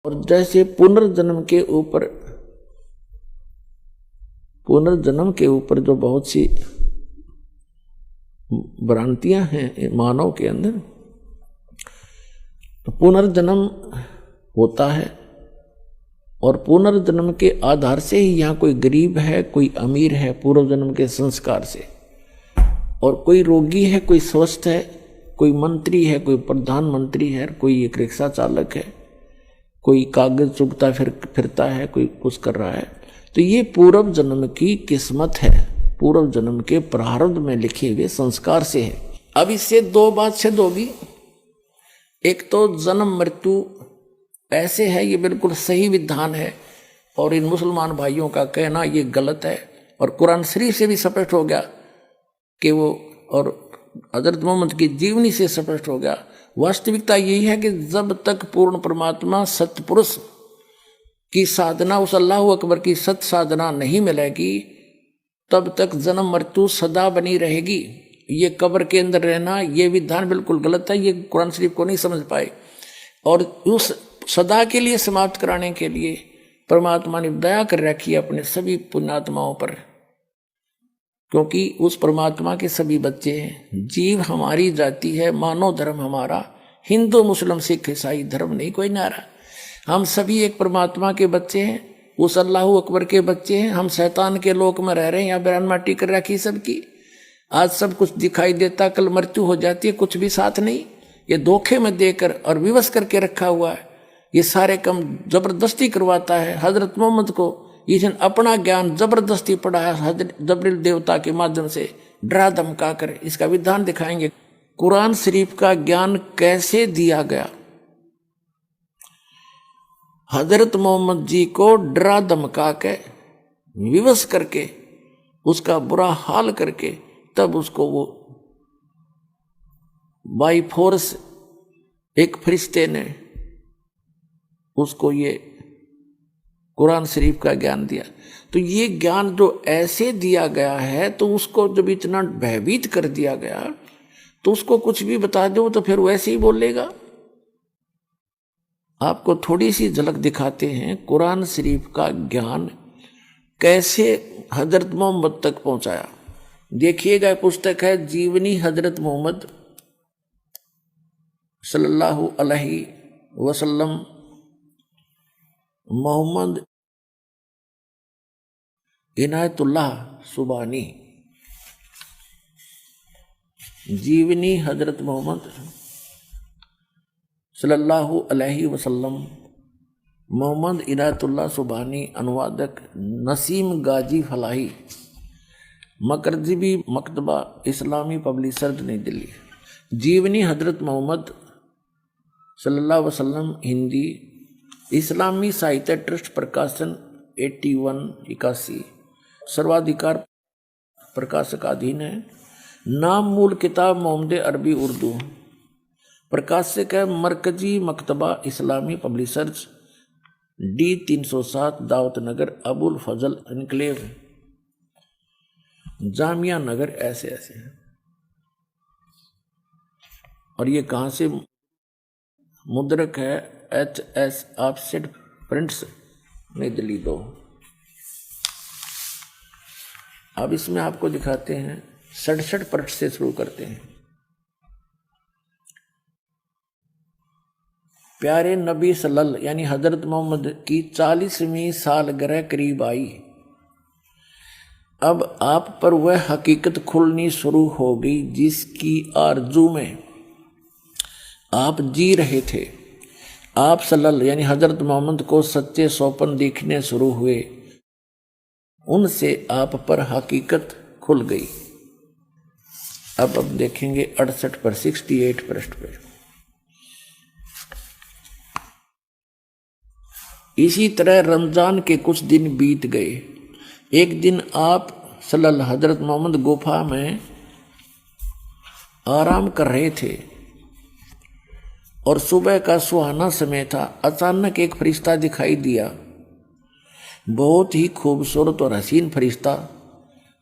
और जैसे पुनर्जन्म के ऊपर जो बहुत सी भ्रांतियां हैं मानव के अंदर, तो पुनर्जन्म होता है और पुनर्जन्म के आधार से ही यहाँ कोई गरीब है, कोई अमीर है पूर्व जन्म के संस्कार से, और कोई रोगी है, कोई स्वस्थ है, कोई मंत्री है, कोई प्रधानमंत्री है, कोई एक रिक्शा चालक है, कोई कागज चुगता फिरता है, कोई कुछ कर रहा है। तो ये पूर्व जन्म की किस्मत है, पूर्व जन्म के प्रारब्ध में लिखे हुए संस्कार से है। अब इससे दो बात सिद्ध होगी। एक तो जन्म मृत्यु ऐसे है, ये बिल्कुल सही विधान है और इन मुसलमान भाइयों का कहना ये गलत है, और कुरान शरीफ से भी स्पष्ट हो गया कि वो, और हजरत मोहम्मद की जीवनी से स्पष्ट हो गया। वास्तविकता यही है कि जब तक पूर्ण परमात्मा सतपुरुष की साधना, उस अल्लाह अकबर की सत साधना नहीं मिलेगी, तब तक जन्म मृत्यु सदा बनी रहेगी। ये कब्र के अंदर रहना, ये विधान बिल्कुल गलत है, ये कुरान शरीफ को नहीं समझ पाए। और उस सदा के लिए समाप्त कराने के लिए परमात्मा ने दया कर रखी है अपने सभी पुण्यात्माओं पर, क्योंकि उस परमात्मा के सभी बच्चे हैं। जीव हमारी जाति है, मानव धर्म हमारा, हिंदू मुस्लिम सिख ईसाई धर्म नहीं कोई नारा। हम सभी एक परमात्मा के बच्चे हैं, उस अल्लाह अकबर के बच्चे हैं। हम शैतान के लोक में रह रहे हैं, यहाँ बयान माटी कर रखी सबकी। आज सब कुछ दिखाई देता, कल मृत्यु हो जाती है, कुछ भी साथ नहीं। ये धोखे में देकर और विवश करके रखा हुआ है, ये सारे काम जबरदस्ती करवाता है। हजरत मोहम्मद को इसने अपना ज्ञान जबरदस्ती पढ़ाया, हजरत जबरील देवता के माध्यम से डरा धमका कर। इसका विधान दिखाएंगे कुरान शरीफ का ज्ञान कैसे दिया गया। हजरत मोहम्मद जी को डरा धमका के, विवश करके, उसका बुरा हाल करके, तब उसको वो बाई फोर्स एक फरिश्ते ने उसको ये कुरान शरीफ का ज्ञान दिया। तो ये ज्ञान जो ऐसे दिया गया है, तो उसको जब इतना भयभीत कर दिया गया, तो उसको कुछ भी बता दो तो फिर वैसे ही बोलेगा। आपको थोड़ी सी झलक दिखाते हैं कुरान शरीफ का ज्ञान कैसे हजरत मोहम्मद तक पहुंचाया। देखिएगा, पुस्तक है जीवनी हजरत मोहम्मद सल्लल्लाहु अलैहि वसल्लम, मोहम्मद इनायतुल्लाह सुबानी, जीवनी हजरत मोहम्मद सल्लल्लाहु अलैहि वसल्लम, मोहम्मद इनायतुल्लाह सुबानी, अनुवादक नसीम गाजी फलाही, मकरजीबी मकतबा इस्लामी पब्लिशर्स नई दिल्ली। जीवनी हजरत मोहम्मद सल्लल्लाहु अलैहि वसल्लम, हिंदी, इस्लामी साहित्य ट्रस्ट, प्रकाशन 8181, सर्वाधिकार प्रकाशकाधीन है। नाम मूल किताब मोहम्मद अरबी उर्दू, प्रकाशक है मरकजी मकतबा इस्लामी पब्लिशर्स, D307 दावत नगर, अबुल फजल एनक्लेव, जामिया नगर, ऐसे ऐसे है। और ये कहाँ से मुद्रक है? HS ऑफसेट प्रिंट्स, नई दिल्ली 2। अब इसमें आपको दिखाते हैं 67 पृष्ठ से शुरू करते हैं। प्यारे नबी सल्लल्लाहु यानी हजरत मोहम्मद की 40वीं सालगिरह करीब आई। अब आप पर वह हकीकत खुलनी शुरू हो गई जिसकी आरजू में आप जी रहे थे। आप सल्लल्लाहु यानी हजरत मोहम्मद को सच्चे सौपन दिखने शुरू हुए, उनसे आप पर हकीकत खुल गई। अब देखेंगे 68 पर 68 पृष्ठ पर। इसी तरह रमजान के कुछ दिन बीत गए। एक दिन आप सल्लल्लाहु हजरत मोहम्मद गुफा में आराम कर रहे थे और सुबह का सुहाना समय था। अचानक एक फरिश्ता दिखाई दिया, बहुत ही खूबसूरत और हसीन फरिश्ता।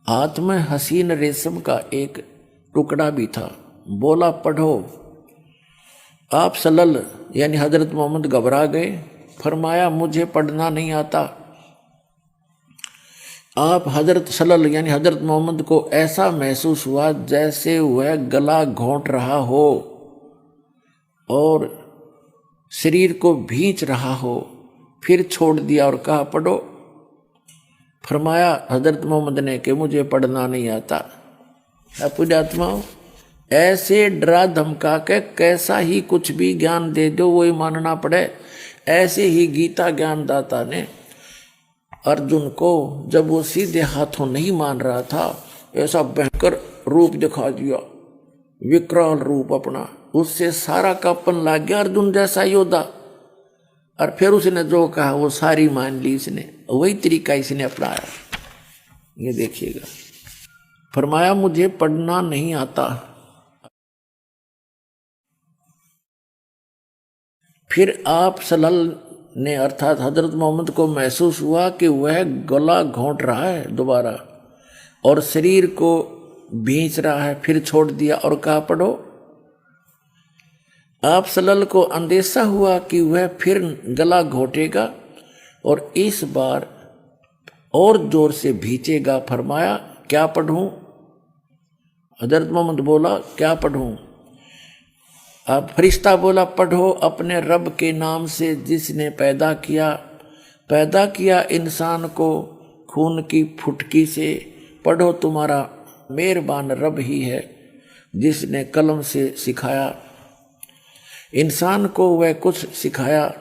हाथ में हसीन रेशम का एक टुकड़ा भी था। बोला, पढ़ो। आप सल्लल्लाहु यानी हजरत मोहम्मद घबरा गए फरमाया मुझे पढ़ना नहीं आता। आप हजरत सल्लल्लाहु यानी हजरत मोहम्मद को ऐसा महसूस हुआ जैसे वह गला घोंट रहा हो और शरीर को भींच रहा हो। फिर छोड़ दिया और कहा पढ़ो। फरमाया हजरत मोहम्मद ने कि मुझे पढ़ना नहीं आता। पुण्यात्माओं, ऐसे डरा धमका के कैसा ही कुछ भी ज्ञान दे दो वही मानना पड़े। ऐसे ही गीता ज्ञानदाता ने अर्जुन को जब वो सीधे हाथों नहीं मान रहा था ऐसा भयंकर रूप दिखा दिया, विकराल रूप अपना, उससे सारा कापन लग गया अर्जुन जैसा योद्धा। और फिर उसने जो कहा वो सारी मान ली इसने, वही तरीका इसने अपनाया। ये देखिएगा, फरमाया मुझे पढ़ना नहीं आता। फिर आप सल्लल्लाहु ने अर्थात हजरत मोहम्मद को महसूस हुआ कि वह गला घोंट रहा है दोबारा और शरीर को भींच रहा है। फिर छोड़ दिया और कहा पढ़ो। आप सल्लल्लाहु को अंदेशा हुआ कि वह फिर गला घोटेगा और इस बार और जोर से भींचेगा। फरमाया क्या पढ़ूं? हजरत मोहम्मद बोला क्या पढ़ूं? अब फरिश्ता बोला पढ़ो अपने रब के नाम से जिसने पैदा किया इंसान को खून की फुटकी से। पढ़ो तुम्हारा मेहरबान रब ही है जिसने कलम से सिखाया इंसान को, वह कुछ सिखाया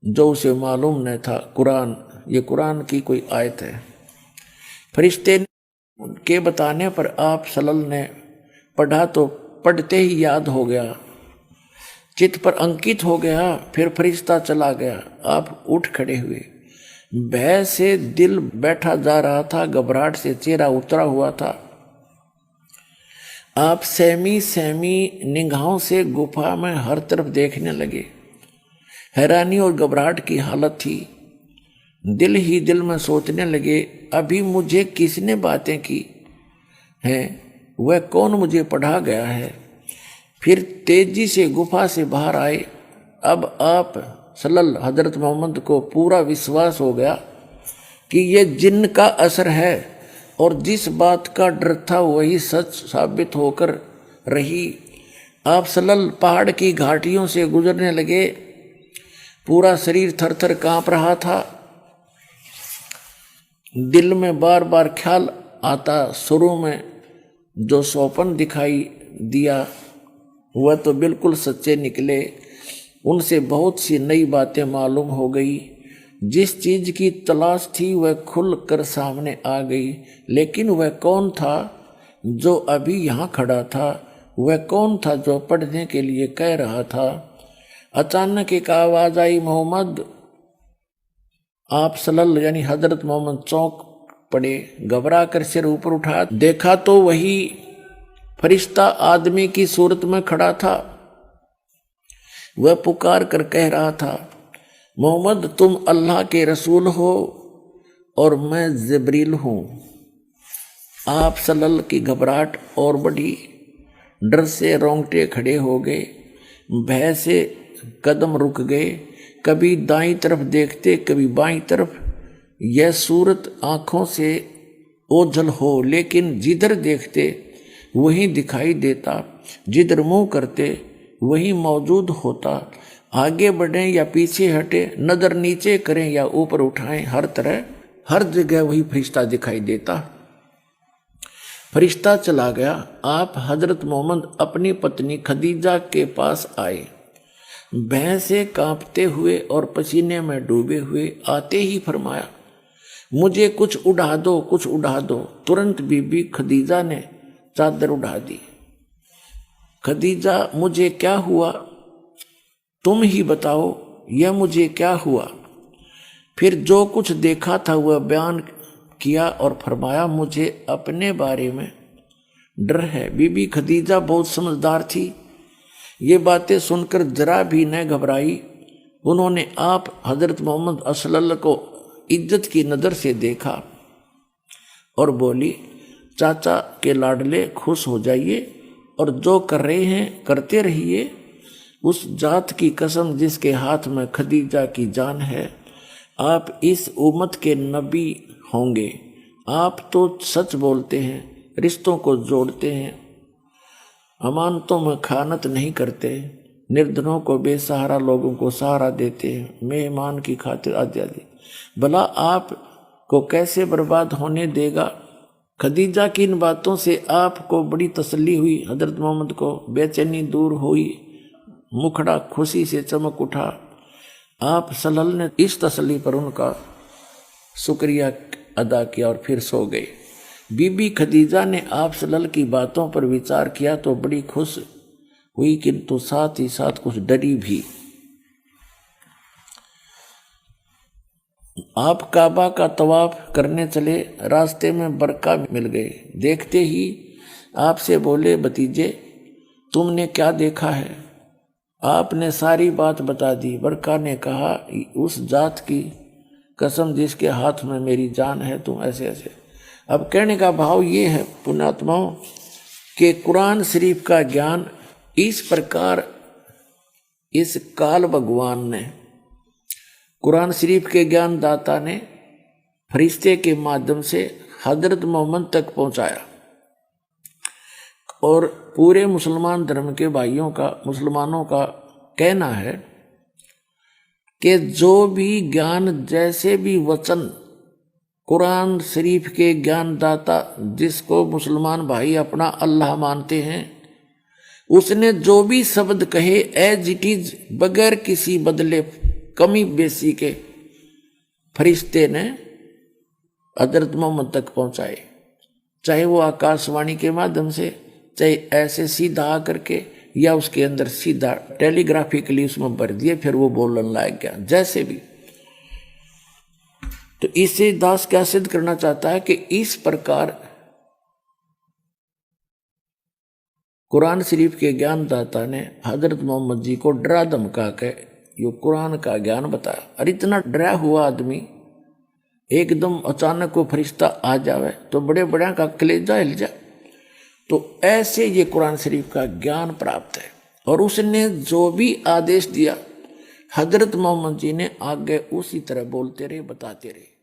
जो उसे मालूम न था। कुरान, ये कुरान की कोई आयत है। फरिश्ते के बताने पर आप सल्लल्लाहु ने पढ़ा तो पढ़ते ही याद हो गया, चित्त पर अंकित हो गया। फिर फरिश्ता चला गया। आप उठ खड़े हुए। भय से दिल बैठा जा रहा था, घबराहट से चेहरा उतरा हुआ था। आप सहमी निगाहों से गुफा में हर तरफ देखने लगे। हैरानी और घबराहट की हालत थी। दिल ही दिल में सोचने लगे अभी मुझे किसने बातें की हैं, वह कौन मुझे पढ़ा गया है। फिर तेजी से गुफा से बाहर आए। अब आप सल्लल्लाहु हजरत मोहम्मद को पूरा विश्वास हो गया कि यह जिन्न का असर है और जिस बात का डर था वही सच साबित होकर रही। आप सल्लल्लाहु पहाड़ की घाटियों से गुजरने लगे। पूरा शरीर थर-थर कांप रहा था। दिल में बार बार ख्याल आता, शुरू में जो स्वप्न दिखाई दिया वह तो बिल्कुल सच्चे निकले। उनसे बहुत सी नई बातें मालूम हो गई। जिस चीज की तलाश थी वह खुल कर सामने आ गई। लेकिन वह कौन था जो अभी यहाँ खड़ा था? वह कौन था जो पढ़ने के लिए कह रहा था? अचानक एक आवाज आई, मोहम्मद। आप सल्लल्लाहु यानी हजरत मोहम्मद चौंक पड़े। घबरा कर सिर ऊपर उठा देखा तो वही फरिश्ता आदमी की सूरत में खड़ा था। वह पुकार कर कह रहा था, मोहम्मद तुम अल्लाह के रसूल हो और मैं जिब्रील हूँ। आप सल्लल्लाहु की घबराहट और बढ़ी। डर से रोंगटे खड़े हो गए, भय से कदम रुक गए। कभी दाईं तरफ देखते कभी बाईं तरफ। यह सूरत आंखों से ओझल हो लेकिन जिधर देखते वही दिखाई देता, जिधर मुंह करते वही मौजूद होता। आगे बढ़ें या पीछे हटे, नजर नीचे करें या ऊपर उठाएं, हर तरह हर जगह वही फरिश्ता दिखाई देता। फरिश्ता चला गया। आप हजरत मोहम्मद अपनी पत्नी खदीजा के पास आए। भय से कांपते हुए और पसीने में डूबे हुए आते ही फरमाया, मुझे कुछ उड़ा दो, कुछ उड़ा दो। तुरंत बीबी खदीजा ने चादर उड़ा दी। खदीजा, मुझे क्या हुआ? तुम ही बताओ, यह मुझे क्या हुआ? फिर जो कुछ देखा था वह बयान किया और फरमाया, मुझे अपने बारे में डर है। बीबी खदीजा बहुत समझदार थी। ये बातें सुनकर जरा भी न घबराई। उन्होंने आप हजरत मोहम्मद सल्लल्लाहु को इज्जत की नज़र से देखा और बोली, चाचा के लाडले खुश हो जाइए और जो कर रहे हैं करते रहिए। उस जात की कसम जिसके हाथ में खदीजा की जान है, आप इस उम्मत के नबी होंगे। आप तो सच बोलते हैं, रिश्तों को जोड़ते हैं, अमानतों में खानत नहीं करते, निर्धनों को बेसहारा लोगों को सहारा देते हैं, मेहमान की खातिर आदि। भला आप को कैसे बर्बाद होने देगा। खदीजा की इन बातों से आपको बड़ी तसल्ली हुई। हजरत मोहम्मद को बेचैनी दूर हुई, मुखड़ा खुशी से चमक उठा। आप सल्लल्लाहु अलैहि वसल्लम ने इस तसल्ली पर उनका शुक्रिया अदा किया और फिर सो गए। बीबी खदीजा ने आप सल्लल्लाहु की बातों पर विचार किया तो बड़ी खुश हुई, किंतु साथ ही साथ कुछ डरी भी। आप काबा का तवाफ करने चले, रास्ते में बरका मिल गए। देखते ही आपसे बोले, भतीजे तुमने क्या देखा है। आपने सारी बात बता दी। बरका ने कहा, उस जात की कसम जिसके हाथ में मेरी जान है, तुम ऐसे ऐसे। अब कहने का भाव ये है पुण्यात्माओं कि कुरान शरीफ का ज्ञान इस प्रकार इस काल भगवान ने, कुरान शरीफ के ज्ञान दाता ने फरिश्ते के माध्यम से हजरत मोहम्मद तक पहुंचाया। और पूरे मुसलमान धर्म के भाइयों का, मुसलमानों का कहना है कि जो भी ज्ञान, जैसे भी वचन कुरान शरीफ के ज्ञान दाता, जिसको मुसलमान भाई अपना अल्लाह मानते हैं, उसने जो भी शब्द कहे एज इट इज, बगैर किसी बदले कमी बेसी के, फरिश्ते ने हजरत मोहम्मद तक पहुंचाए। चाहे वो आकाशवाणी के माध्यम से, चाहे ऐसे सीधा आकर के, या उसके अंदर सीधा टेलीग्राफिकली उसमें भर दिए, फिर वो बोलने लायक गया, जैसे भी। तो इससे दास क्या सिद्ध करना चाहता है कि इस प्रकार कुरान शरीफ के ज्ञानदाता ने हजरत मोहम्मद जी को डरा धमका के यो कुरान का ज्ञान बताया। और इतना डरा हुआ आदमी एकदम अचानक को फरिश्ता आ जावे तो बड़े बड़े का कलेजा हिल जाए। तो ऐसे ये कुरान शरीफ का ज्ञान प्राप्त है। और उसने जो भी आदेश दिया हजरत मोहम्मद जी ने आगे उसी तरह बोलते रहे, बताते रहे।